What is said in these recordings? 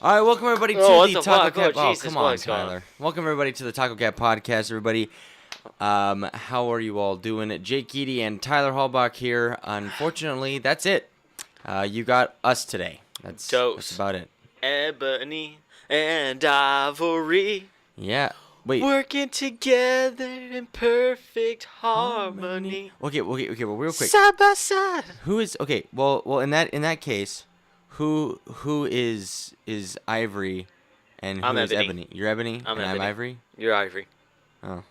All right, welcome everybody to the TacoCat. Oh, come on, Tyler. Welcome everybody to the TacoCat Podcast, everybody. How are you all doing? Jake Eady and Tyler Hallbach here. Unfortunately, that's it. You got us today. That's about it. Ebony and Ivory. Yeah. Wait. Working together in perfect harmony. Okay. Well, real quick. Side by side. Who is okay? Well, in that case, who is Ivory, and who is Ebony? You're Ebony, and I'm Ivory. You're Ivory. Oh.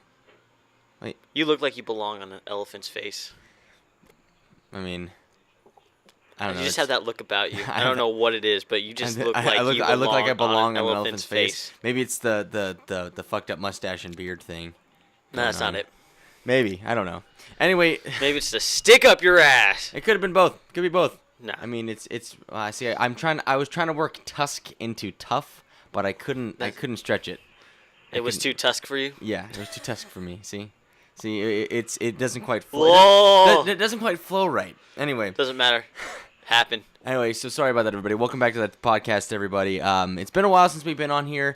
Wait. You look like you belong on an elephant's face. I mean, I don't know. You just have that look about you. I don't know what it is, but you just look like I look like I belong on an elephant's face. Maybe it's the fucked up mustache and beard thing. No, that's not it. Maybe. I don't know. Anyway. Maybe it's the stick up your ass. It could have been both. Could be both. No. I mean, it's. See, I was trying to work tusk into tough, but I couldn't stretch it. It was too tusk for you? Yeah, it was too tusk for me. See, it doesn't quite flow. It doesn't quite flow right. Anyway. Doesn't matter. Happened. Anyway, so sorry about that, everybody. Welcome back to the podcast, everybody. It's been a while since we've been on here.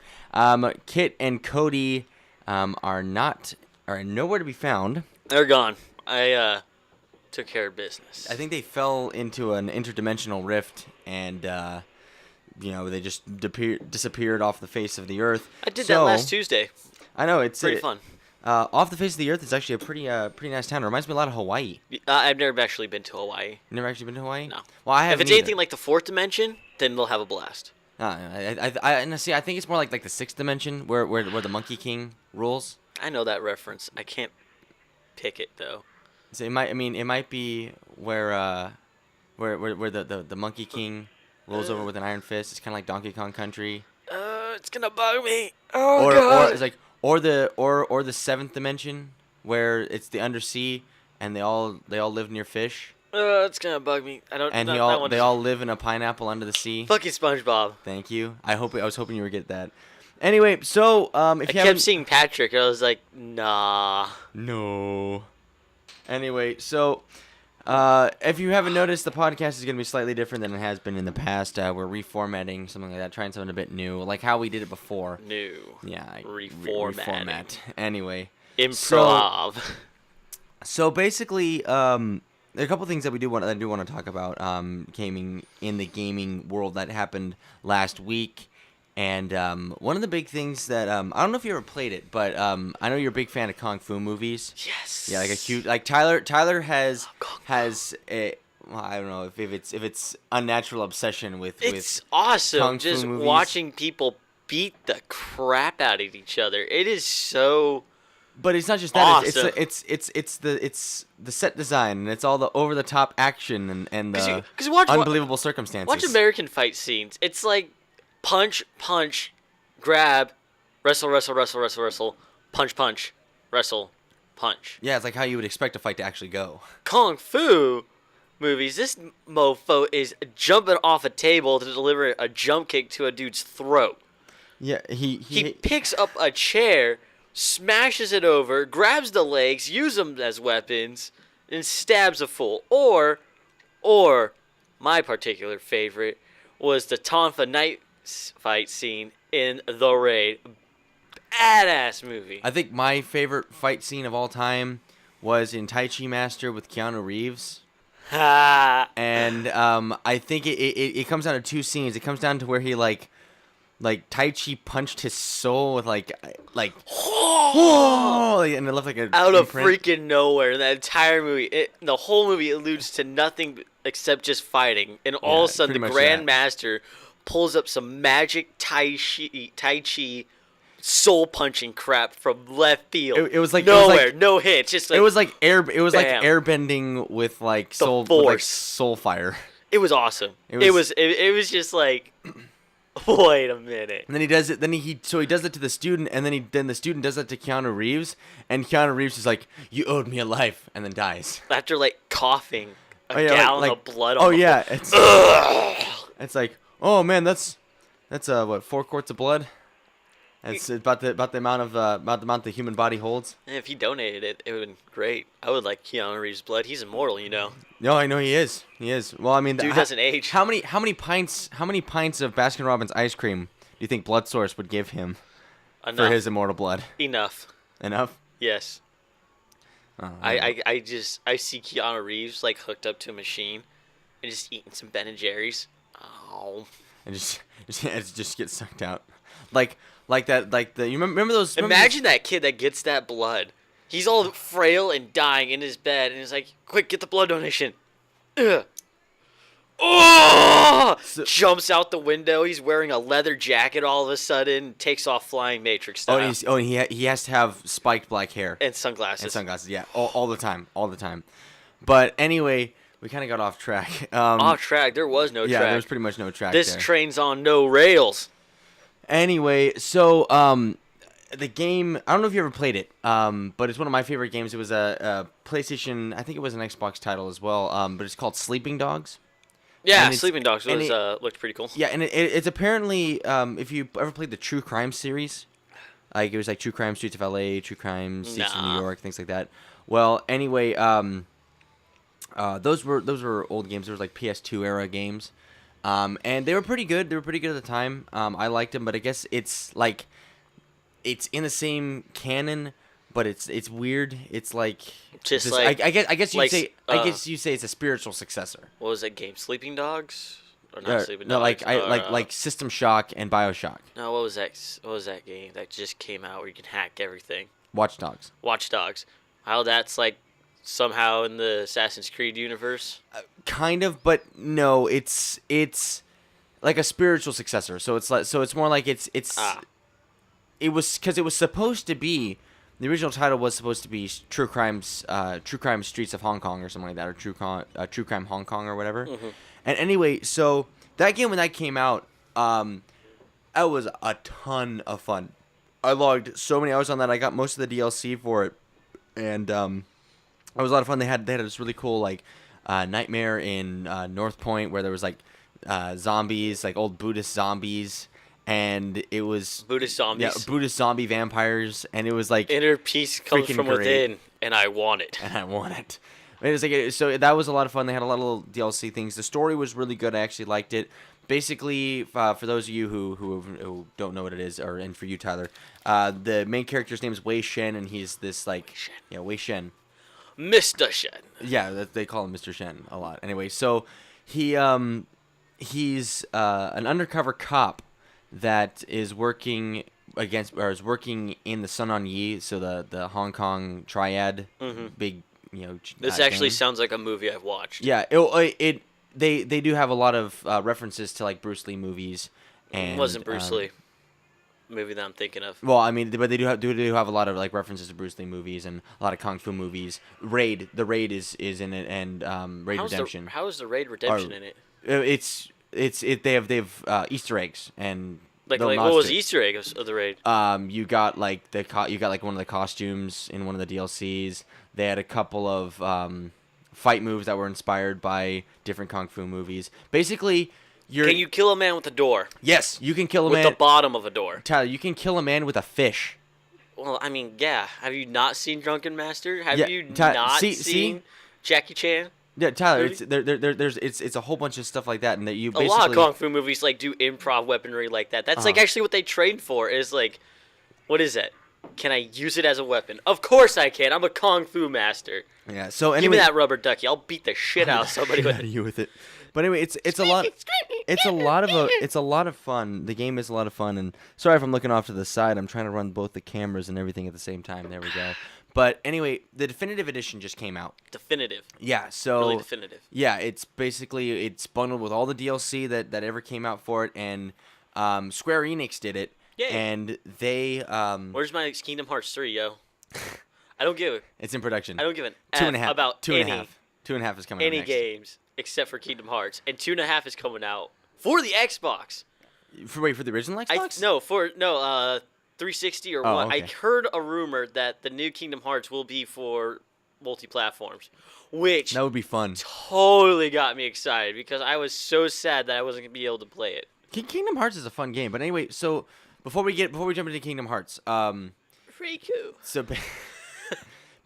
Kit and Cody are nowhere to be found. They're gone. I took care of business. I think they fell into an interdimensional rift, and they just disappeared off the face of the earth. I did that last Tuesday. I know, it's pretty fun. Off the face of the earth is actually a pretty nice town. It reminds me a lot of Hawaii. I've never actually been to Hawaii. You never actually been to Hawaii? No. Well, I haven't. If it's anything like the fourth dimension, then they'll have a blast. I think it's more like the sixth dimension where the Monkey King rules. I know that reference. I can't pick it though. So it might be where the Monkey King rolls over with an iron fist. It's kind of like Donkey Kong Country. It's gonna bug me. God. Or it's like or the seventh dimension where it's the undersea and they all live near fish. It's gonna bug me. I don't. And they all live in a pineapple under the sea. Fucking SpongeBob. Thank you. I was hoping you would get that. Anyway, so I kept seeing Patrick. I was like, nah. No. Anyway, so if you haven't noticed, the podcast is going to be slightly different than it has been in the past. We're reformatting, something like that, trying something a bit new, like how we did it before. New. Yeah. Reformat. Anyway. Improv. So basically, there are a couple things that I do want to talk about gaming in the gaming world that happened last week. And one of the big things that I don't know if you ever played it, but I know you're a big fan of kung fu movies. Yes. Yeah, like Tyler has a I don't know if it's unnatural obsession with it's awesome kung just fu movies. Watching people beat the crap out of each other. It is so. But it's not just that. Awesome. It's the set design, and it's all the over the top action and the unbelievable circumstances. Watch American fight scenes. It's like. Punch, grab, wrestle, punch, wrestle, punch. Yeah, it's like how you would expect a fight to actually go. Kung Fu movies, this mofo is jumping off a table to deliver a jump kick to a dude's throat. Yeah, he picks up a chair, smashes it over, grabs the legs, uses them as weapons, and stabs a fool. Or my particular favorite was the Tonfa Night fight scene in The Raid. Badass movie. I think my favorite fight scene of all time was in Tai Chi Master with Keanu Reeves. And I think it comes down to two scenes. It comes down to where he like Tai Chi punched his soul with like and it left like a out of freaking nowhere. That entire movie, the whole movie alludes to nothing except just fighting, and all of a sudden the Grand Master pulls up some magic Tai Chi soul punching crap from left field. It was like nowhere, no hits. Just like it was like airbending with like soul force. With like soul fire. It was awesome. It was just like, wait a minute. And then he does it. Then he does it to the student, and then the student does it to Keanu Reeves, and Keanu Reeves is like, "You owed me a life," and then dies after like coughing a gallon of blood. Oh yeah, it's like. Oh man, that's 4 quarts of blood. It's about the amount the human body holds. And if he donated it, it would have been great. I would like Keanu Reeves' blood. He's immortal, you know. No, I know he is. He is. Well, I mean, Dude doesn't age. How many pints of Baskin Robbins ice cream do you think Blood Source would give him for his immortal blood? Enough. Enough? Yes. I see Keanu Reeves like hooked up to a machine and just eating some Ben and Jerry's. Oh. And just gets sucked out, like you remember those? Imagine that kid that gets that blood. He's all frail and dying in his bed, and he's like, "Quick, get the blood donation!" Ugh. Oh! Jumps out the window. He's wearing a leather jacket all of a sudden. Takes off flying Matrix style. And he has to have spiked black hair and sunglasses. Yeah, all the time. But anyway, we kind of got off track. Off track? There was no track. Yeah, there was pretty much no track. This train's on no rails. Anyway, so the game, I don't know if you ever played it, but it's one of my favorite games. It was a PlayStation, I think it was an Xbox title as well, but it's called Sleeping Dogs. Yeah, Sleeping Dogs looked pretty cool. Yeah, and it's apparently, if you ever played the True Crime series, like it was like True Crime Streets of LA, True Crime Streets of New York, things like that. Well, anyway, those were old games. They were like PS2 era games. And they were pretty good. They were pretty good at the time. I liked them, but I guess it's like it's in the same canon, but it's weird. It's like just like I guess like, you say it's a spiritual successor. What was that game? Sleeping Dogs? Or not Sleeping Dogs? No, like System Shock and BioShock. No, what was that? What was that game that just came out where you can hack everything? Watch Dogs. Watch Dogs. How that's like somehow in the Assassin's Creed universe? Kind of, but no, it's like a spiritual successor. So it's more like it was because it was supposed to be, the original title was supposed to be True Crime Streets of Hong Kong or something like that, or True Crime Hong Kong or whatever. Mm-hmm. And anyway, so that game when that came out, that was a ton of fun. I logged so many hours on that. I got most of the DLC for it, and it was a lot of fun. They had this really cool like nightmare in North Point where there was like zombies, like old Buddhist zombies, and it was Buddhist zombies. Yeah, Buddhist zombie vampires, and it was like inner peace comes from within, and I want it. And I want it. It was like so that was a lot of fun. They had a lot of little DLC things. The story was really good. I actually liked it. Basically, for those of you who don't know what it is, and for you, Tyler, the main character's name is Wei Shen, and he's this like Wei Shen. Mr. Shen. Yeah, they call him Mr. Shen a lot. Anyway, so he's an undercover cop that is working in the Sun On Yee, so the Hong Kong triad, big This actually sounds like a movie I've watched. Yeah, they do have a lot of references to like Bruce Lee movies. And it wasn't Bruce Lee. Movie that I'm thinking of. Well, I mean, but they do have a lot of like references to Bruce Lee movies and a lot of kung fu movies. The Raid is in it, and Raid Redemption. How is the Raid Redemption in it? They have Easter eggs and like what was the Easter egg of the Raid? You got like one of the costumes in one of the DLCs. They had a couple of fight moves that were inspired by different kung fu movies. Basically. Can you kill a man with a door? Yes, you can kill a man with the bottom of a door. Tyler, you can kill a man with a fish. Well, I mean, yeah. Have you not seen Drunken Master? Have you seen Jackie Chan? Yeah, Tyler, it's a whole bunch of stuff like that, and that you basically a lot of kung fu movies like do improv weaponry like that. That's like actually what they train for. Is like, what is that? Can I use it as a weapon? Of course I can. I'm a kung fu master. Yeah. So anyway, give me that rubber ducky. I'll beat the shit out of somebody with it. But anyway, it's a lot. It's a lot of fun. The game is a lot of fun. And sorry if I'm looking off to the side. I'm trying to run both the cameras and everything at the same time. There we go. But anyway, the Definitive Edition just came out. Definitive. Yeah. So really definitive. Yeah, it's bundled with all the DLC that ever came out for it, and Square Enix did it. Yeah. And they. Where's my Kingdom Hearts 3, yo? I don't give it. It's in production. I don't give an F about 2.5. 2.5 is coming out any next. games except for Kingdom Hearts, and 2.5 is coming out for the Xbox. For the original Xbox? 360 or what? Okay. I heard a rumor that the new Kingdom Hearts will be for multi-platforms, which that would be fun. Totally got me excited because I was so sad that I wasn't gonna be able to play it. Kingdom Hearts is a fun game, but anyway, so before we jump into Kingdom Hearts, Riku. so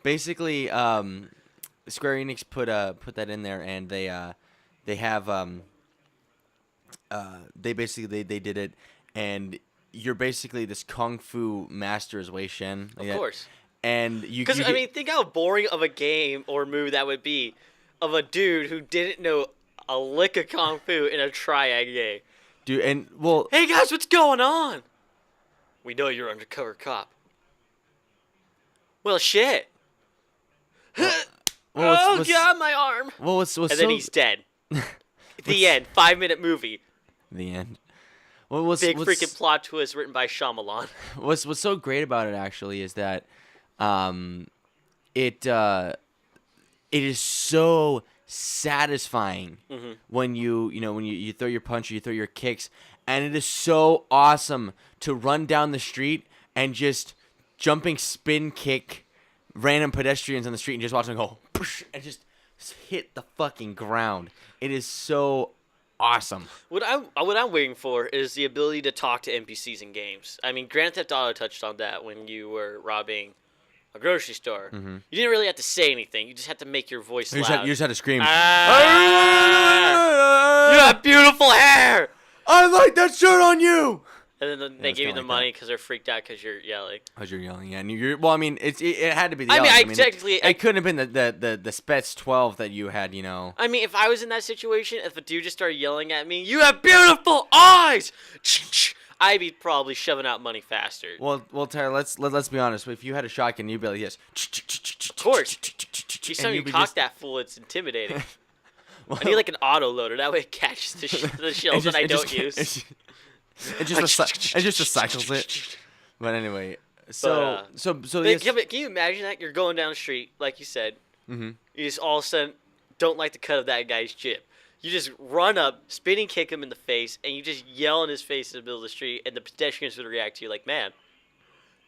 basically, Square Enix put that in there, and they have they did it, and you're basically this kung fu master as Wei Shen. Of course. And because I mean, think how boring of a game or movie that would be, of a dude who didn't know a lick of kung fu in a triad game. Dude, and well, hey guys, what's going on? We know you're undercover cop. Well, shit. God, my arm. Well, what's and then he's dead. The end. 5-minute movie. The end. Well, big freaking plot twist written by Shyamalan. What's so great about it actually is that, it is so satisfying when you throw your punch or you throw your kicks, and it is so awesome to run down the street and just jumping spin kick random pedestrians on the street and just watch them go and just hit the fucking ground. It is so awesome. What I'm waiting for is the ability to talk to NPCs in games. I mean, Grand Theft Auto touched on that when you were robbing a grocery store. You didn't really have to say anything. You just had to make your voice loud. You just had to scream. You have beautiful hair. I like that shirt on you. And then they give you the money because they're freaked out because you're yelling. Because you're yelling, yeah. And well, I mean, it had to be the yelling. I mean, technically... It couldn't have been the Spets 12 that you had, I mean, if I was in that situation, if a dude just started yelling at me, you have beautiful eyes! I'd be probably shoving out money faster. Well, Tyler, let's be honest. If you had a shotgun, you'd be like, yes. Of course. You saw you cock that fool, it's intimidating. I need like an auto loader. That way it catches the shells that I don't use. It just recycles it. But anyway, so yes. Can you imagine that? You're going down the street, like you said. You just all of a sudden don't like the cut of that guy's chip. You just run up, spinning kick him in the face, and you just yell in his face in the middle of the street, and the pedestrians would react to you like, man,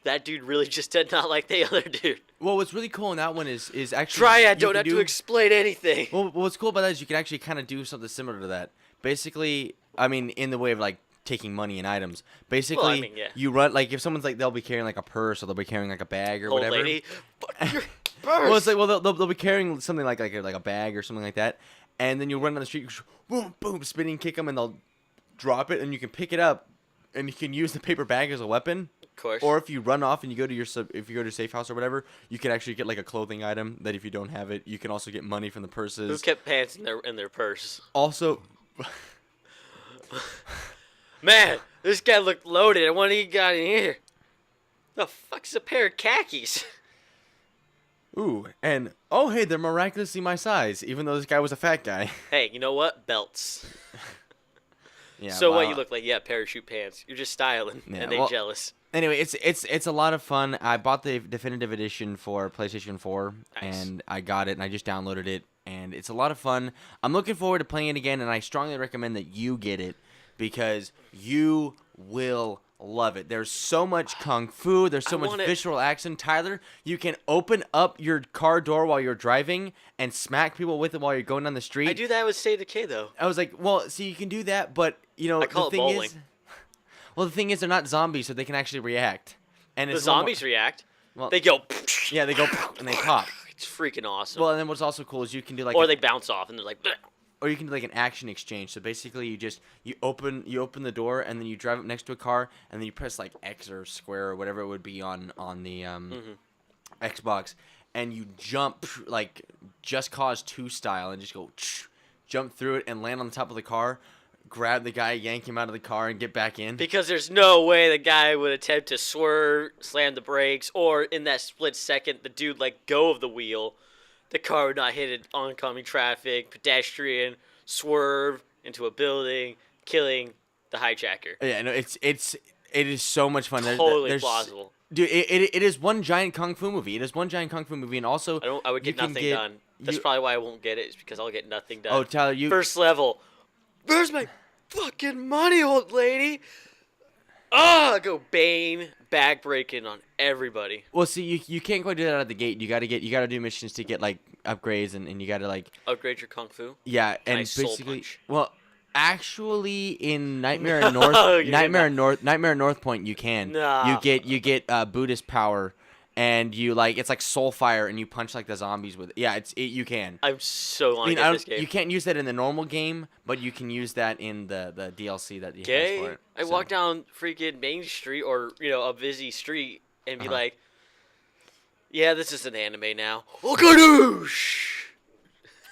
that dude really just did not like the other dude. Well, what's really cool in that one is actually... Triad, don't have to explain anything. Well, what's cool about that is you can actually kind of do something similar to that. Basically, I mean, in the way of, like, taking money and items. Basically, well, I mean, yeah. You run, like, if someone's, like, they'll be carrying, like, a purse, or they'll be carrying, like, a bag or whatever. Old lady, fuck your purse. Well, it's like, they'll be carrying something like a bag or something like that, and then you run down the street, boom, boom, spinning kick them, and they'll drop it, and you can pick it up, and you can use the paper bag as a weapon. Of course. Or if you run off and you go to if you go to safe house or whatever, you can actually get like a clothing item that if you don't have it, you can also get money from the purses. Who kept pants in their purse? Also, man, this guy looked loaded. What do you got in here? The fuck's a pair of khakis? Ooh, and oh hey, they're miraculously my size, even though this guy was a fat guy. Hey, you know what? Belts. Yeah. So what you look like? Yeah, parachute pants. You're just styling, and they jealous. Anyway, it's a lot of fun. I bought the Definitive Edition for PlayStation 4, and I got it, and I just downloaded it, and it's a lot of fun. I'm looking forward to playing it again, and I strongly recommend that you get it because you will love it. There's so much kung fu. There's so much visceral action. Tyler, you can open up your car door while you're driving and smack people with it while you're going down the street. I do that with State of Decay, though. I was like, well, see, you can do that, but, I call it bowling. Well, the thing is, they're not zombies, so they can actually react. And the zombies react. Well, they go. Yeah, they go and they pop. It's freaking awesome. Well, and then what's also cool is you can do like. Or they bounce off and they're like. Bleh. Or you can do like an action exchange. So basically, you open the door and then you drive up next to a car and then you press like X or square or whatever it would be on the Xbox, and you jump like Just Cause 2 style and just go jump through it and land on the top of the car. Grab the guy, yank him out of the car, and get back in. Because there's no way the guy would attempt to swerve, slam the brakes, or in that split second, the dude let go of the wheel. The car would not hit oncoming traffic, pedestrian, swerve into a building, killing the hijacker. Yeah, no, it is so much fun. Totally plausible. Dude, it is one giant kung fu movie. It is one giant kung fu movie, and also I would get nothing done. That's probably why I won't get it. Is because I'll get nothing done. Oh, Tyler, first level. Where's my fucking money, old lady? Go Bane, bag breaking on everybody. Well, see, you can't quite do that out of the gate. You gotta do missions to get like upgrades, and you gotta like upgrade your kung fu. Yeah, and basically, well, Actually, in Nightmare in North Point, you can. No. You get Buddhist power, and it's like soul fire, and you punch like the zombies with it. Yeah, you can. I'm so want to get this game. You can't use that in the normal game, but you can use that in the DLC that you have for it. I walk down freaking Main Street or a busy street and be like, yeah, this is an anime now. Oh, gadoosh!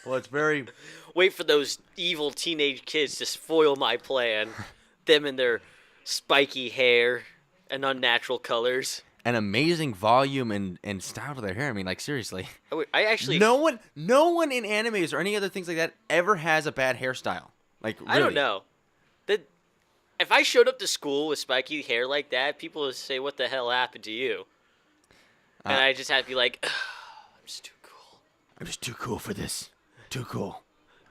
Well, it's very. Wait for those evil teenage kids to spoil my plan. Them and their spiky hair and unnatural colors. An amazing volume and style to their hair. I mean, like, seriously. I actually... No one in animes or any other things like that ever has a bad hairstyle. Like, really. I don't know. If I showed up to school with spiky hair like that, people would say, what the hell happened to you? And I just had to be like, I'm just too cool. I'm just too cool for this. Too cool.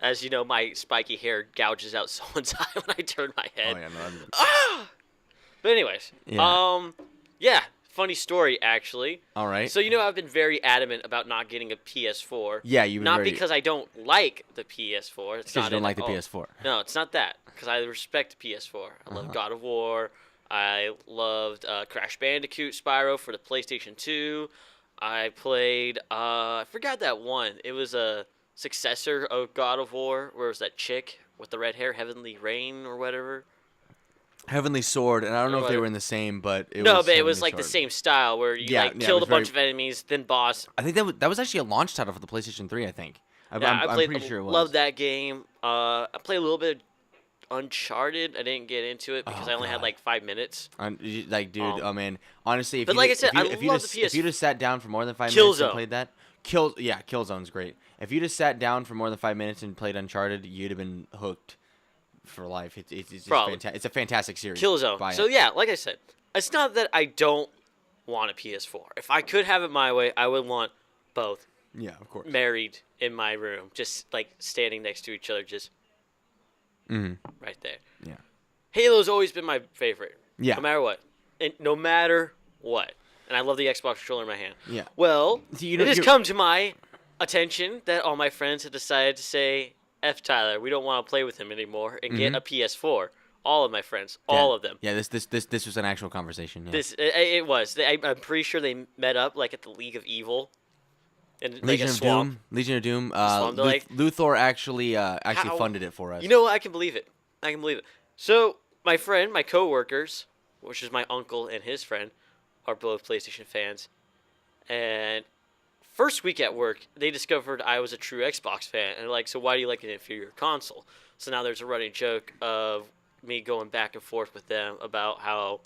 As you know, my spiky hair gouges out someone's eye when I turn my head. Oh, yeah, no. But anyways, yeah, funny story, actually. All right. So, I've been very adamant about not getting a PS4. Yeah, you've been Not because I don't like the PS4. It's because not you don't like the PS4. No, it's not that. Because I respect the PS4. I love God of War. I loved Crash Bandicoot Spyro for the PlayStation 2. I played, I forgot that one. It was a successor of God of War, where it was that chick with the red hair, Heavenly Rain or whatever. Heavenly Sword, and I don't know if they were in the same, but it was like the same style where you killed a bunch of enemies, then boss. I think that was actually a launch title for the PlayStation 3. I think. I'm pretty sure it was. Loved that game. I played a little bit of Uncharted. I didn't get into it because I only had like 5 minutes. Oh man, honestly, if you just sat down for more than 5 minutes and played that, Killzone's great. If you just sat down for more than 5 minutes and played Uncharted, you'd have been hooked for life. It's just it's a fantastic series. Killzone. So yeah, like I said, it's not that I don't want a PS4. If I could have it my way, I would want both. Yeah, of course. Married in my room, just like standing next to each other, just right there. Yeah. Halo's always been my favorite. Yeah. No matter what. No matter what. And I love the Xbox controller in my hand. Yeah. Well, it has come to my attention that all my friends have decided to say, F Tyler, we don't want to play with him anymore, and get a PS4. All of my friends, all of them. Yeah, this was an actual conversation. Yeah. It was. I'm pretty sure they met up like at the League of Evil. In Legion of Doom. Luthor actually funded it for us. You know what? I can believe it. So my friend, my coworkers, which is my uncle and his friend, are both PlayStation fans, and first week at work, they discovered I was a true Xbox fan, and they're like, so why do you like an inferior console? So now there's a running joke of me going back and forth with them about how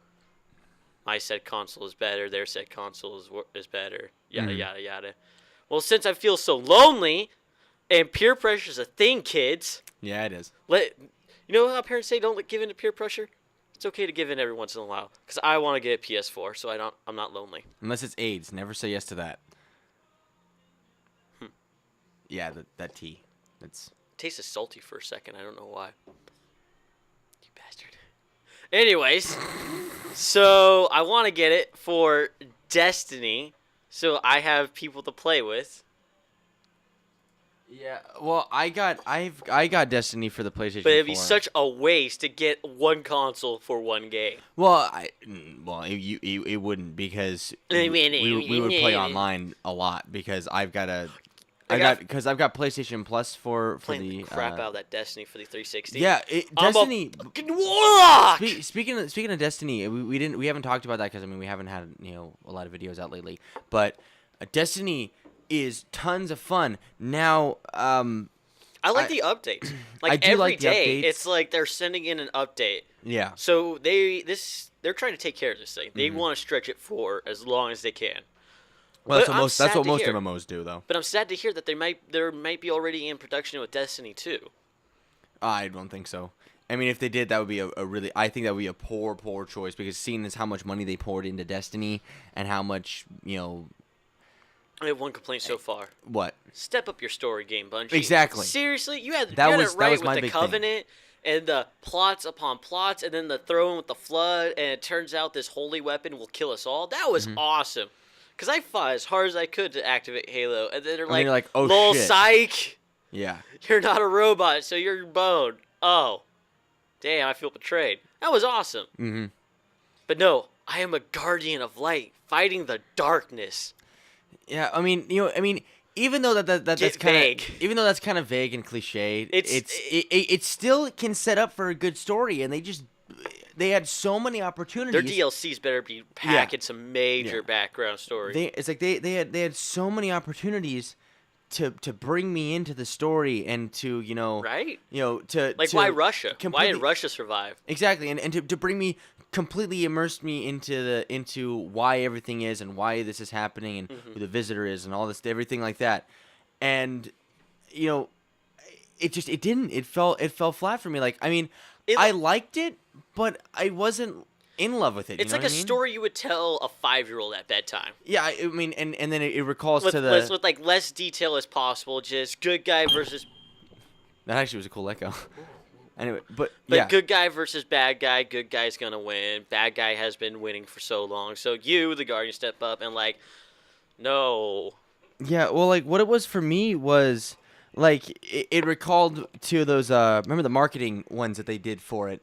my said console is better, their said console is better, yada, yada, yada. Well, since I feel so lonely, and peer pressure is a thing, kids. Yeah, it is. You know how parents say don't give in to peer pressure? It's okay to give in every once in a while, because I want to get a PS4, so I'm not lonely. Unless it's AIDS. Never say yes to that. Yeah, that tea. It tasted salty for a second. I don't know why. You bastard. Anyways, so I want to get it for Destiny, so I have people to play with. Yeah, well, I got Destiny for the PlayStation 4. But it'd be such a waste to get one console for one game. Well, it wouldn't, because we would play online a lot, because I've got PlayStation Plus for the crap out of that Destiny for the 360. Yeah, Destiny. Speaking of Destiny, we haven't talked about that because we haven't had a lot of videos out lately. But Destiny is tons of fun now. I like the updates. Every day, it's like they're sending in an update. Yeah. So they're trying to take care of this thing. They want to stretch it for as long as they can. Well, that's what most MMOs do, though. But I'm sad to hear that there might be already in production with Destiny 2. I don't think so. I mean, if they did, that would be I think that would be a poor choice, because seeing as how much money they poured into Destiny and how much, I have one complaint so far. What? Step up your story game, Bungie. Exactly. Seriously? You had it right with the Covenant and the plots upon plots, and then the throne with the flood, and it turns out this holy weapon will kill us all. That was awesome. Because I fought as hard as I could to activate Halo, and then they're like, oh, lol, shit. psych. Yeah. You're not a robot, so you're bone. Oh. damn, I feel betrayed. That was awesome. Mm-hmm. But no, I am a guardian of light, fighting the darkness. Yeah, I mean, even though that's kind of even though that's kind of vague and cliche, it still can set up for a good story, and they had so many opportunities. Their DLCs better be packing some major background story. They had so many opportunities to bring me into the story and to right? Why Russia? Why did Russia survive? Exactly, and to bring me completely immerse me into why everything is and why this is happening and who the visitor is and all this, everything like that. And it fell flat for me. Like, I mean, I liked it, but I wasn't in love with it. It's like a story you would tell a 5-year-old at bedtime. Yeah, I mean, and then it recalls with with less detail as possible, just good guy versus. That actually was a cool echo. Anyway, but good guy versus bad guy. Good guy's gonna win. Bad guy has been winning for so long. So you, the Guardian, step up and no. Yeah, well, what it was for me was it recalled to those remember the marketing ones that they did for it,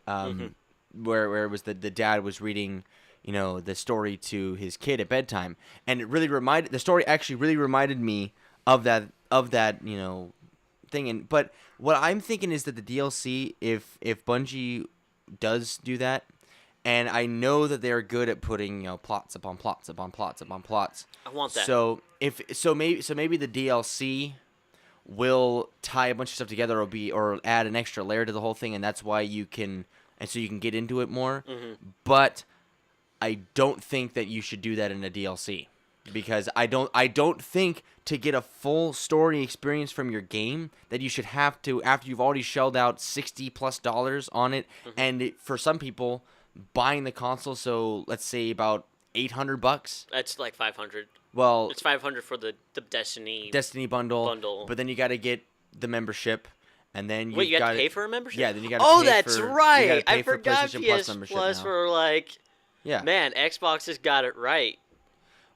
where it was the dad was reading, the story to his kid at bedtime, and the story actually really reminded me of that thing. But what I'm thinking is that the DLC, if Bungie does do that, and I know that they're good at putting plots upon plots upon plots upon plots. I want that. So maybe the DLC will tie a bunch of stuff together or add an extra layer to the whole thing, and that's why you can get into it more. But I don't think that you should do that in a DLC. Because I don't think to get a full story experience from your game that you should have to, after you've already shelled out $60+ on it, and for some people buying the console, so let's say about $800. That's like $500. Well, it's $500 for the Destiny bundle. But then you got to get the membership, and then you got to pay for a membership. Yeah, then you got to. Oh, pay that's for, right. I for forgot PS Plus for Yeah. Man, Xbox has got it right.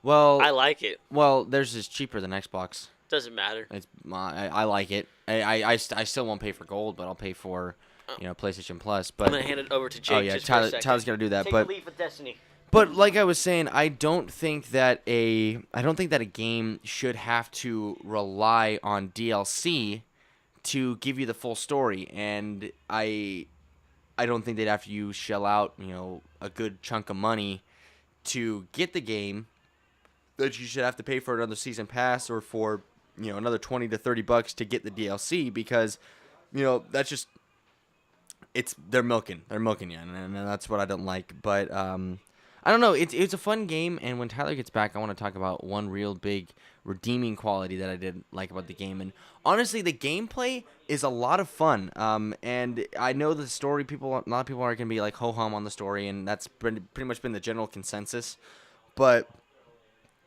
Well, I like it. Well, theirs is cheaper than Xbox. Doesn't matter. I like it. I still won't pay for gold, but I'll pay for PlayStation Plus. But I'm gonna hand it over to Jake. Oh yeah, Tyler's gonna do that. Take a leaf of Destiny. But like I was saying, I don't think that a game should have to rely on DLC to give you the full story, and I don't think that after you shell out a good chunk of money to get the game, that you should have to pay for another season pass or for another $20 to $30 to get the DLC, because that's just they're milking you, and that's what I don't like. But I don't know, it's a fun game, and when Tyler gets back, I want to talk about one real big redeeming quality that I did like about the game. And honestly, the gameplay is a lot of fun. And I know the story, a lot of people are gonna be like ho hum on the story, and that's pretty much been the general consensus. But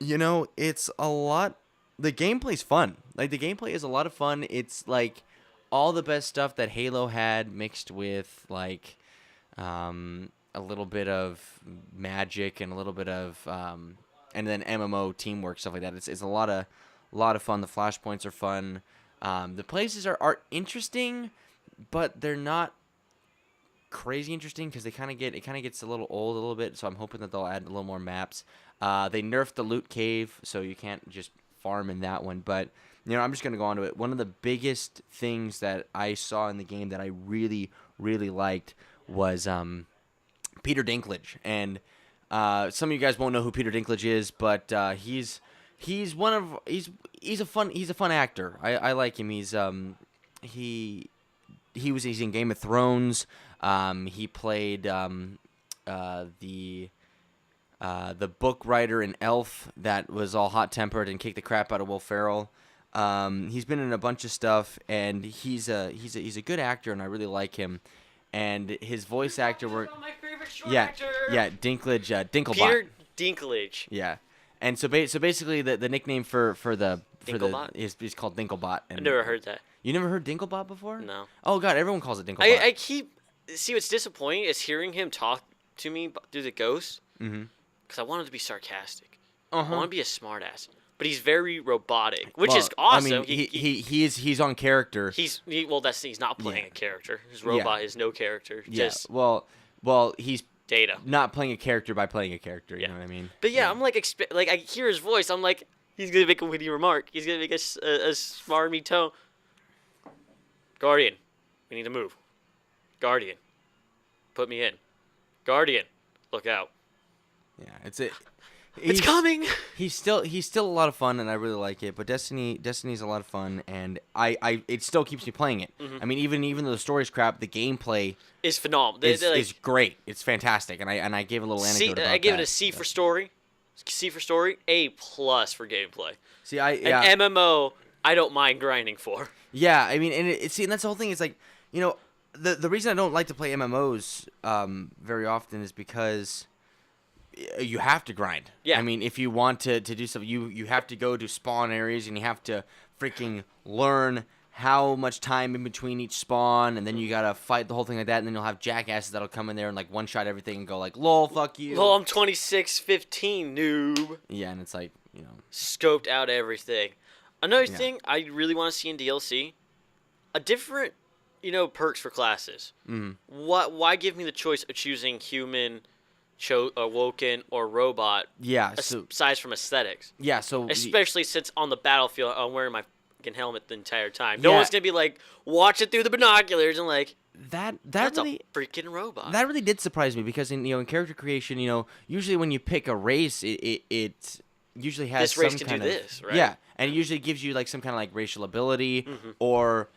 it's a lot. The gameplay's fun. The gameplay is a lot of fun. It's all the best stuff that Halo had mixed with a little bit of magic and a little bit of and then MMO teamwork, stuff like that. It's a lot of fun. The flashpoints are fun. The places are interesting, but they're not crazy interesting because it kind of gets a little old a little bit. So I'm hoping that they'll add a little more maps. They nerfed the loot cave, so you can't just farm in that one. But I'm just gonna go on to it. One of the biggest things that I saw in the game that I really, really liked was Peter Dinklage. And some of you guys won't know who Peter Dinklage is, but he's a fun actor. I like him. He's in Game of Thrones. He played the book writer in Elf that was all hot-tempered and kicked the crap out of Will Ferrell. He's been in a bunch of stuff, and he's a good actor, and I really like him. And his voice actor work. My favorite short actor. Yeah, Dinklage, Dinklebot. Peter Dinklage. Yeah, and so basically the nickname for is called Dinklebot. And I've never heard that. You never heard Dinklebot before? No. Oh God, everyone calls it Dinklebot. I keep what's disappointing is hearing him talk to me through the ghost. Mm-hmm. Because I want him to be sarcastic. Uh-huh. I want to be a smartass. but he's very robotic, which Well, is awesome. I mean, he's on character. He's not playing a character. His robot is no character. Yeah. Just Well, he's data. not playing a character by playing a character. You know what I mean? But I'm like, I hear his voice. I'm like, he's gonna make a witty remark. He's gonna make a smarmy tone. Guardian, we need to move. Guardian, put me in. Guardian, look out. Yeah, It's coming. He's still a lot of fun, and I really like it. But Destiny's a lot of fun, and it still keeps me playing it. Mm-hmm. I mean, even though the story's crap, the gameplay is phenomenal. Is great. It's fantastic, and I gave a little anecdote about that. I gave it a C for story. C for story. A+ for gameplay. See, an MMO. I don't mind grinding for. Yeah, I mean, and and that's the whole thing. It's like, the reason I don't like to play MMOs very often is because you have to grind. Yeah. I mean, if you want to do something, you have to go to spawn areas, and you have to freaking learn how much time in between each spawn, and then you gotta fight the whole thing like that, and then you'll have jackasses that'll come in there and like one shot everything and go like, lol, fuck you. Lol, I'm 2615, noob. Yeah, and it's like, scoped out everything. Another thing I really want to see in DLC, a different, perks for classes. Mm-hmm. Why give me the choice of choosing human, Woken, or robot? Yeah, aside from aesthetics. Yeah, so especially since on the battlefield I'm wearing my fucking helmet the entire time. No one's gonna be like watching through the binoculars and like that's really, a freaking robot. That really did surprise me because in character creation, usually when you pick a race, it usually has this race some can kind do of this, right? Yeah, and it usually gives you like some kind of like racial ability or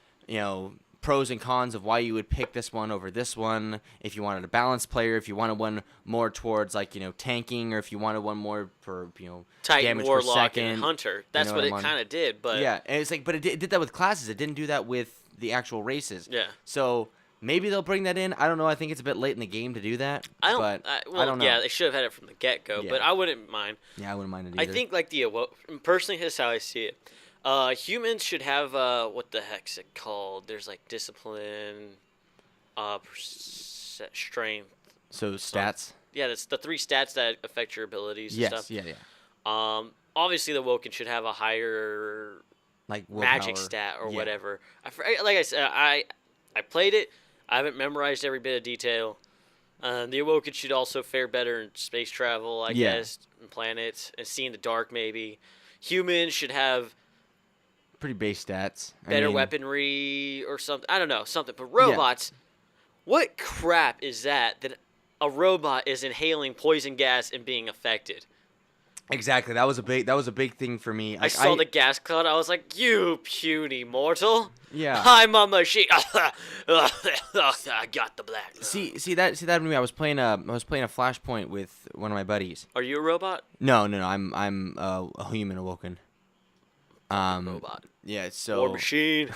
pros and cons of why you would pick this one over this one. If you wanted a balanced player, if you wanted one more towards like tanking, or if you wanted one more for Titan, damage Warlock, per second, and Hunter. That's what it kind of did. But yeah, and it's like, but it did that with classes. It didn't do that with the actual races. Yeah. So maybe they'll bring that in. I don't know. I think it's a bit late in the game to do that. I don't know. Yeah, they should have had it from the get-go, but I wouldn't mind. Yeah, I wouldn't mind it either. I think like personally, here's how I see it. Humans should have what the heck's it called? There's like discipline, strength. So stats. Yeah, that's the 3 stats that affect your abilities and stuff. Yeah. Obviously the Woken should have a higher like magic stat or whatever. Like I said, I played it. I haven't memorized every bit of detail. The Awoken should also fare better in space travel, I guess, and planets, and see in the dark maybe. Humans should have pretty base stats. Better weaponry or something. I don't know, something. But robots, what crap is that a robot is inhaling poison gas and being affected? Exactly. That was a big thing for me. I saw the gas cloud. I was like, "You puny mortal! Yeah, I'm a machine." I got the black. See that with me. I was playing a Flashpoint with one of my buddies. Are you a robot? No. I'm a human awoken. Robot. Yeah. So. Or machine.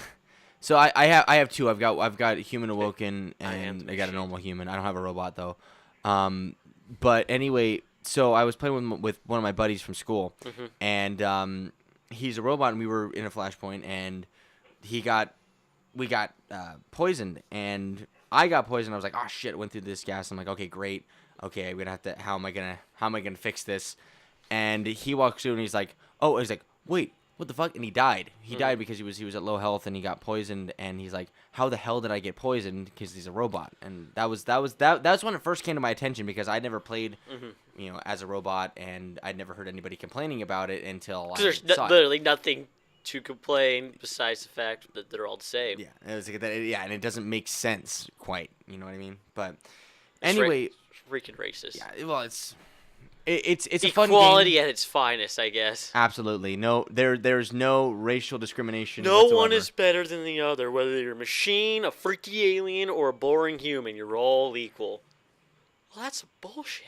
So I have 2. I've got a human awoken and I got a normal human. I don't have a robot though. But anyway. So I was playing with one of my buddies from school, and he's a robot, and we were in a Flashpoint, and we got poisoned, and I got poisoned. I was like, oh shit! Went through this gas. I'm like, okay, great. Okay, I'm gonna have to. How am I gonna fix this? And he walks through, and he's like, wait. What the fuck? And he died. He died because he was at low health and he got poisoned. And he's like, how the hell did I get poisoned? Because he's a robot. And that was when it first came to my attention because I'd never played, as a robot, and I'd never heard anybody complaining about it until I there's saw literally nothing to complain besides the fact that they're all the same. Yeah, it was like that. Yeah, and it doesn't make sense quite. You know what I mean? But anyway, freaking racist. Yeah, well, it's a fun game. Equality at its finest, I guess. Absolutely. No, there's no racial discrimination No whatsoever. one is better than the other. Whether you're a machine, a freaky alien, or a boring human, you're all equal. Well, that's bullshit.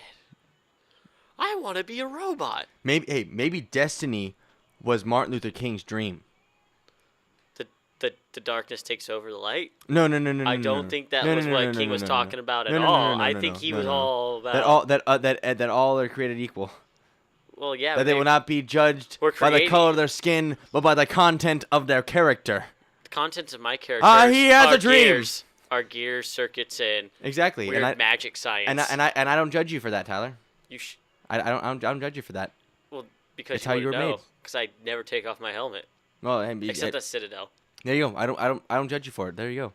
I want to be a robot. Maybe Destiny was Martin Luther King's dream. The darkness takes over the light? No. I don't think that was what King was talking about at all. I think he was all about that all are created equal. Well, yeah. That they will not be judged by the color of their skin, but by the content of their character. The contents of my character. He has a dream. Are gears, circuits, and exactly weird magic science. And I don't judge you for that, Tyler. You I don't judge you for that. Well, because it's how you were made. because I never take off my helmet. Well, Except at Citadel. There you go. I don't judge you for it. There you go.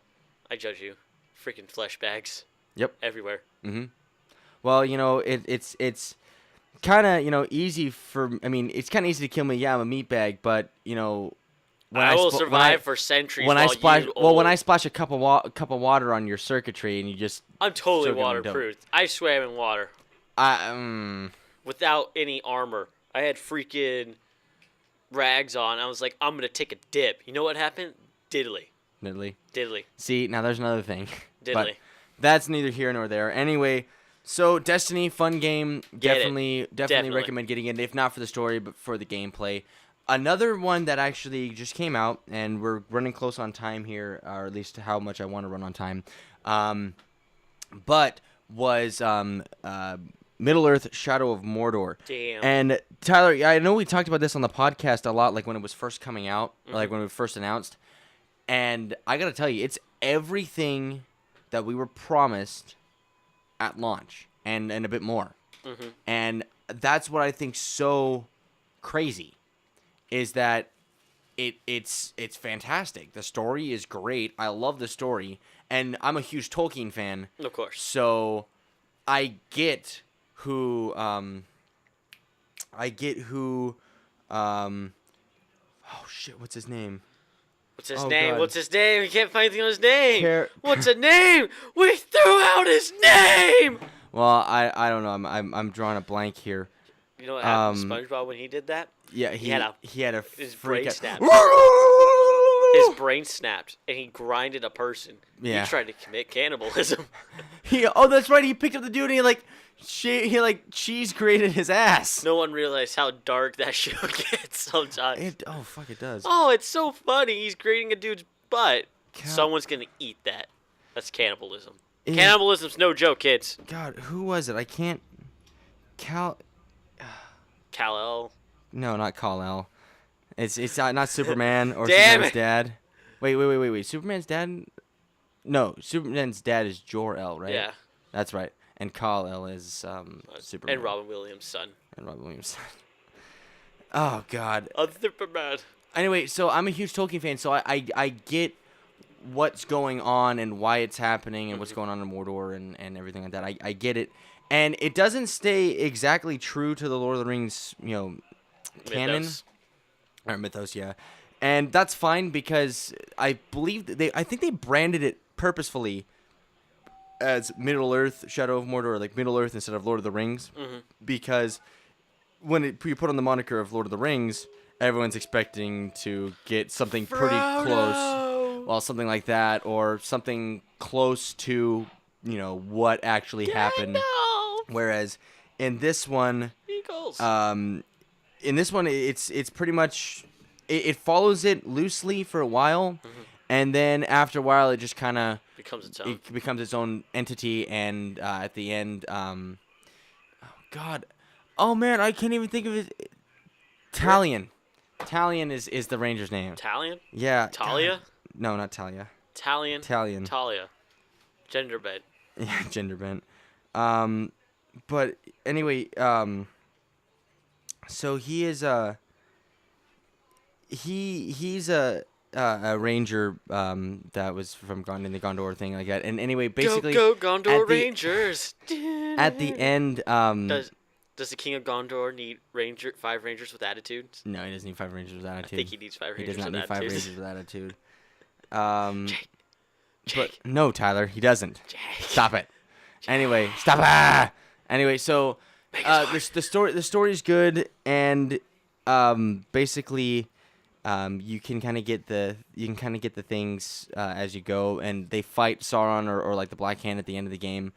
I judge you. Freaking flesh bags. Yep. Everywhere. Mm-hmm. Well, it's kind of, easy for. I mean, it's kind of easy to kill me. Yeah, I'm a meatbag, but when I will survive for centuries. When I splash, you when I splash a cup of water on your circuitry, and you just. I'm totally waterproof. I swam in water. Without any armor. I had freaking rags on. I was like, I'm gonna take a dip. You know what happened? Diddly. See, now there's another thing. Diddly. But that's neither here nor there. Anyway, so Destiny, fun game. Definitely recommend getting it. If not for the story, but for the gameplay. Another one that actually just came out, and we're running close on time here, or at least how much I want to run on time. But was Middle-earth: Shadow of Mordor. Damn. And Tyler, I know we talked about this on the podcast a lot, like when it was first coming out, like when it was first announced. And I gotta tell you, it's everything that we were promised at launch, and a bit more. Mm-hmm. And that's what I think so crazy, is that it's fantastic. The story is great. I love the story, and I'm a huge Tolkien fan. Of course. So I get who oh shit, what's his name? What's his name? God. What's his name? We can't find anything on his name. What's his name? We threw out his name. Well, I don't know. I'm drawing a blank here. You know what happened to SpongeBob when he did that? Yeah, he had a his brain snapped. His brain snapped, and he grinded a person. Yeah. He tried to commit cannibalism. That's right. He picked up the dude, and he cheese grated his ass. No one realized how dark that show gets sometimes. Fuck, it does. Oh, it's so funny. He's grating a dude's butt. Someone's gonna eat that. That's cannibalism. Cannibalism's no joke, kids. God, who was it? I can't. Kal-El. No, not Kal-El. It's not Superman or Damn Superman's dad. Wait. Superman's dad? No, Superman's dad is Jor-El, right? Yeah. That's right. And Kal-El is Superman. And Robin Williams' son. Oh, God. Superman. Anyway, so I'm a huge Tolkien fan, so I get what's going on and why it's happening and what's going on in Mordor and everything like that. I get it. And it doesn't stay exactly true to the Lord of the Rings, canon. Mythos, yeah. And that's fine, because I believe I think they branded it purposefully as Middle-earth: Shadow of Mordor, like Middle-earth instead of Lord of the Rings, because when you put on the moniker of Lord of the Rings, everyone's expecting to get something pretty close, well, something like that, or something close to what actually happened. Whereas in this one, Eagles. It's pretty much it follows it loosely for a while, and then after a while it just kind of becomes its own entity, and at the end, oh man, I can't even think of it. Talion is the ranger's name. Talion? Yeah. Talia? God. No, not Talia. Talion. Talia. Gender bent. Yeah, gender bent. But anyway, so he is he's a ranger that was from in the Gondor thing like that. And anyway, basically go Gondor Rangers. At the end, does the King of Gondor need 5 rangers with attitudes? No, he doesn't need 5 rangers with attitude. I think he needs 5 rangers with attitude. He does not need 5 rangers with attitude. Jake. But no, Tyler, he doesn't. Jake. Stop it. Jake. Anyway, stop it. Anyway, so the story's good, and basically you can kind of get the things as you go, and they fight Sauron or like the Black Hand at the end of the game,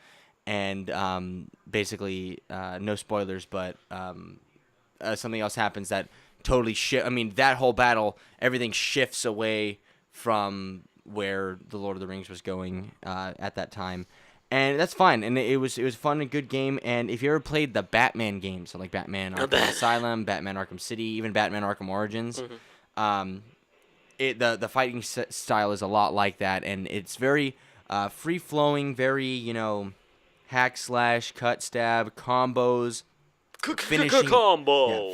and basically no spoilers, but something else happens that totally that whole battle, everything shifts away from where the Lord of the Rings was going at that time. And that's fine, and it was fun and good game. And if you ever played the Batman games, so like Batman Arkham Asylum, Batman Arkham City, even Batman Arkham Origins, the fighting style is a lot like that, and it's very free flowing, very hack slash, cut stab, combos,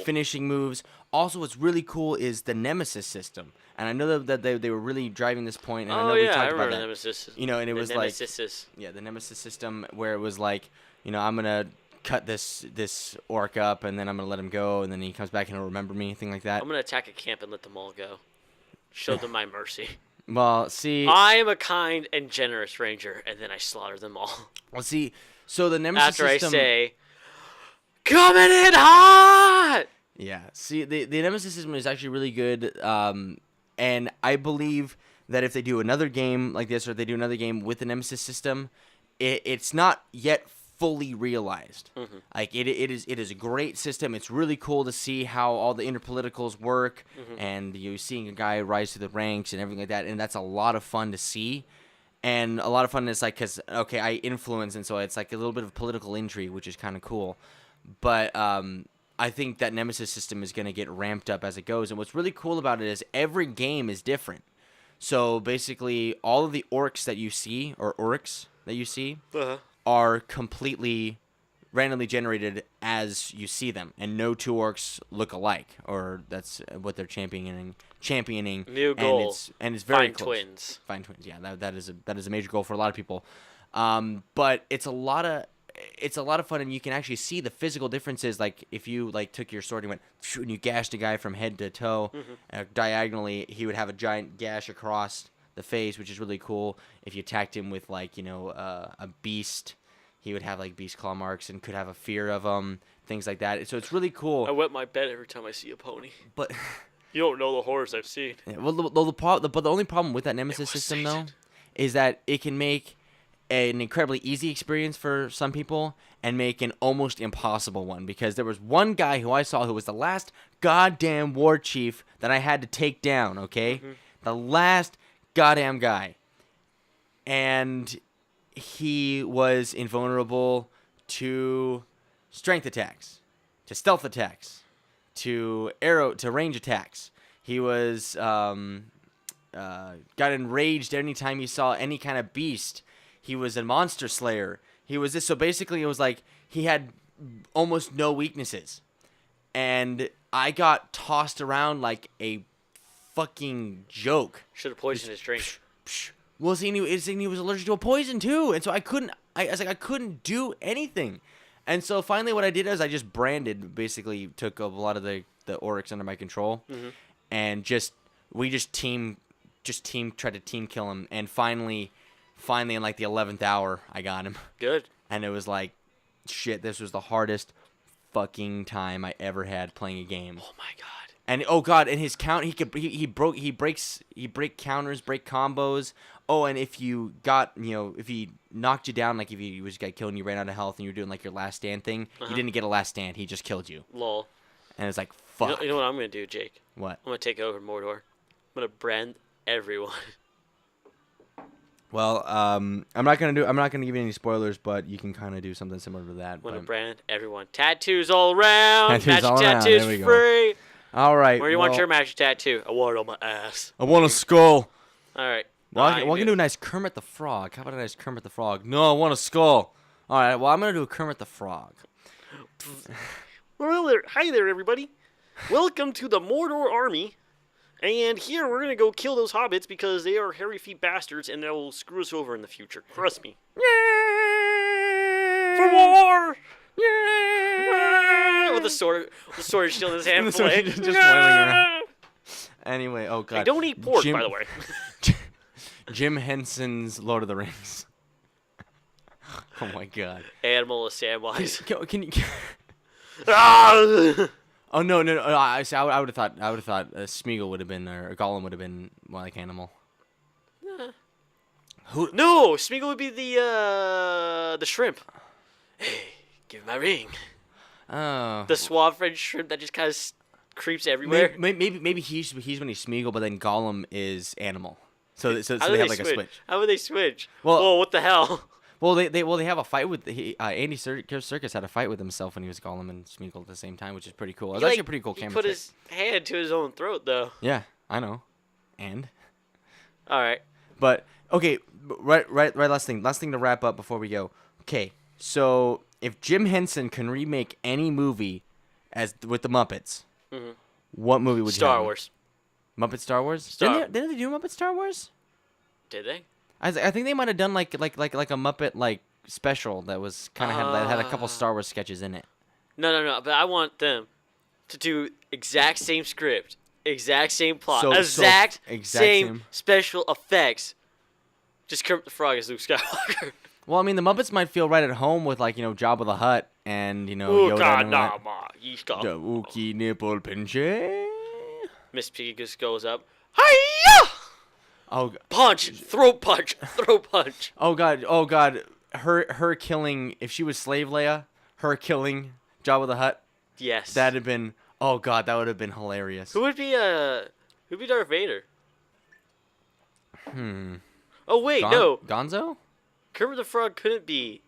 finishing moves, Also, what's really cool is the Nemesis system. And I know that they were really driving this point, and I know yeah, we talked I about remember that. Nemesis. You know, and it was like Nemesis. Yeah, the Nemesis system where it was like, you know, I'm gonna cut this orc up, and then I'm gonna let him go, and then he comes back and he'll remember me, thing like that. I'm gonna attack a camp and let them all go. Show them my mercy. Well, see, I am a kind and generous ranger, and then I slaughter them all. Well, see, so the Nemesis After system. I say, coming in hot! Yeah, see, the Nemesis system is actually really good, and I believe that if they do another game like this, or they do another game with the Nemesis system, it's not yet fully realized. Mm-hmm. Like it is a great system. It's really cool to see how all the interpoliticals work, and you seeing a guy rise through the ranks and everything like that, and that's a lot of fun to see. And a lot of fun is like, because, okay, I influence, and so it's like a little bit of political intrigue, which is kind of cool. But I think that Nemesis system is going to get ramped up as it goes. And what's really cool about it is every game is different. So basically, all of the orcs that you see, or orcs that you see, are completely randomly generated as you see them. And no two orcs look alike, or that's what they're championing. New goal. And it's very Find close. twins. Find twins. Yeah, that is a major goal for a lot of people. But it's a lot of fun, and you can actually see the physical differences. Like if you took your sword and went and you gashed a guy from head to toe diagonally, he would have a giant gash across the face, which is really cool. If you attacked him with a beast, he would have like beast claw marks and could have a fear of them, things like that. So it's really cool. I wet my bed every time I see a pony. But you don't know the horrors I've seen. Yeah, well, the only problem with that Nemesis system, though, is that it can make an incredibly easy experience for some people and make an almost impossible one. Because there was one guy who I saw who was the last goddamn war chief that I had to take down, okay? The last goddamn guy. And he was invulnerable to strength attacks, to stealth attacks, to range attacks. He was got enraged anytime he saw any kind of beast. He was a monster slayer. He was this. So basically, it was like he had almost no weaknesses, and I got tossed around like a fucking joke. Should have poisoned his drink. Well, see, he was allergic to a poison too, and so I couldn't do anything. And so finally what I did is I just basically took a lot of the orcs under my control, and we tried to team kill him, and finally in like the 11th hour I got him. Good. And it was like, shit, this was the hardest fucking time I ever had playing a game. Oh my god. And oh god, and his count, he break counters, break combos. Oh, and if you got, if he knocked you down, like if he was got killed and you ran out of health and you were doing like your last stand thing, you didn't get a last stand, he just killed you. Lol. And it's like, fuck. You know what I'm gonna do, Jake? What? I'm gonna take over Mordor. I'm gonna brand everyone. Well, I'm not gonna give you any spoilers, but you can kind of do something similar to that. I'm gonna brand everyone. Tattoos all around. Tattoos all around. Tattoos There we go. free. All right. Where do you want your magic tattoo? I want it on my ass. I want a skull. All right. Well, I'm gonna do a nice Kermit the Frog. How about a nice Kermit the Frog? No, I want a skull. All right. Well, I'm gonna do a Kermit the Frog. Well, hi there, everybody. Welcome to the Mordor army. And here we're gonna go kill those hobbits because they are hairy feet bastards and they'll screw us over in the future. Trust me. For war! With the sword still in his hand. Just flailing around. Anyway, oh god. I don't eat pork, by the way. Jim Henson's Lord of the Rings. Oh my god. Animal is Samwise. Can you? Ah! Oh no! I would have thought Smeagol would have been, or Gollum would have been more like animal. Who? No, Smeagol would be the shrimp. Hey, give me my ring. Oh. The suave French shrimp that just kind of creeps everywhere. Maybe he's when he's Smeagol, but then Gollum is animal. So they have like a switch. How would they switch? Well, whoa, what the hell? Well, they have a fight with Andy Serkis had a fight with himself when he was Gollum and Smeagol at the same time, which is pretty cool. It's actually a pretty cool camera He put trick. his hand to his own throat, though. Yeah, I know. And. All right. But okay, right. Last thing to wrap up before we go. Okay, so if Jim Henson can remake any movie with the Muppets, What movie would you Star have? Wars. Muppet Star Wars? Didn't they do Muppet Star Wars? Did they? I think they might have done like a Muppet like special that was kind of had a couple Star Wars sketches in it. No. But I want them to do exact same script, exact same plot, exact same special effects. Just Kermit the Frog as Luke Skywalker. Well, I mean, the Muppets might feel right at home with like Jabba the Hutt and Yoda and all that. The Wookiee nipple pinche. Miss Piggy just goes up. Hiya! Oh, punch! Throat punch! Throat punch! Oh God! Her killing, if she was Slave Leia, her killing Jabba the Hutt. Yes. That'd have been. Oh God, that would have been hilarious. Who'd be Darth Vader? Oh wait, no. Gonzo? Kermit the Frog couldn't be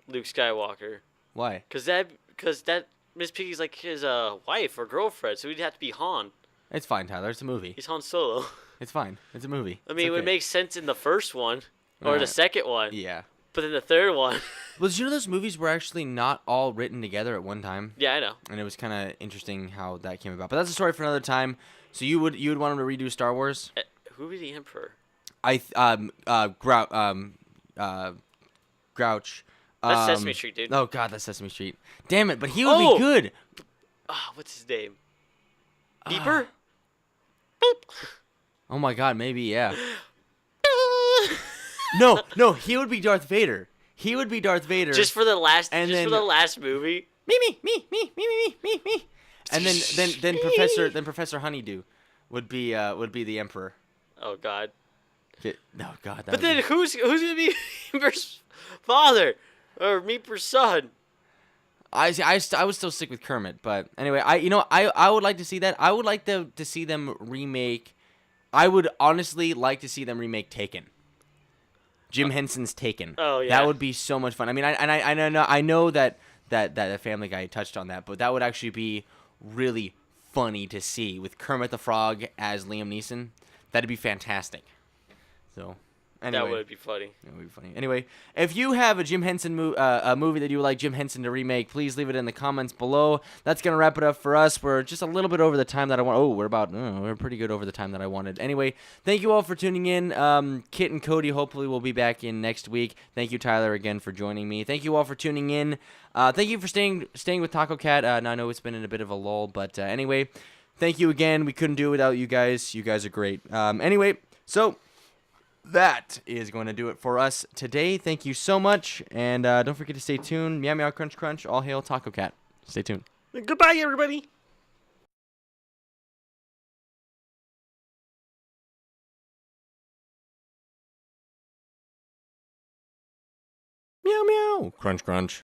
Luke Skywalker. Why? Because that Miss Piggy's like his wife or girlfriend, so he'd have to be Han. It's fine, Tyler. It's a movie. He's Han Solo. It's fine. It's a movie. I mean, it would make sense in the first one or the second one. Yeah. But then the third one. Well, did you know those movies were actually not all written together at one time? Yeah, I know. And it was kind of interesting how that came about. But that's a story for another time. So you would want them to redo Star Wars? Who would be the Emperor? Grouch. That's Sesame Street, dude. Oh God, that's Sesame Street. Damn it! But he would be good. What's his name? Beeper? Beep. Oh my God, maybe yeah. No, he would be Darth Vader. He would be Darth Vader. Just for the last movie. Me. And then Professor Honeydew would be the Emperor. Oh God. Oh God. But then who's gonna be Meeper's father or Meeper's son? I would still stick with Kermit, but anyway, I would like to see that. I would like to see them remake. I would honestly like to see them remake Taken. Jim Henson's Taken. Oh yeah. That would be so much fun. I mean, I know that Family Guy touched on that, but that would actually be really funny to see with Kermit the Frog as Liam Neeson. That'd be fantastic. So, anyway. That would be funny. That would be funny. Anyway, if you have a Jim Henson movie that you would like Jim Henson to remake, please leave it in the comments below. That's going to wrap it up for us. We're just a little bit over the time that I want. We're pretty good over the time that I wanted. Anyway, thank you all for tuning in. Kit and Cody hopefully will be back in next week. Thank you, Tyler, again for joining me. Thank you all for tuning in. Thank you for staying with TacoCat. I know it's been in a bit of a lull, but anyway, thank you again. We couldn't do it without you guys. You guys are great. Anyway, so that is going to do it for us today. Thank you so much, and don't forget to stay tuned. Meow meow crunch crunch. All hail TacoCat. Stay tuned. Goodbye, everybody. Meow meow crunch crunch.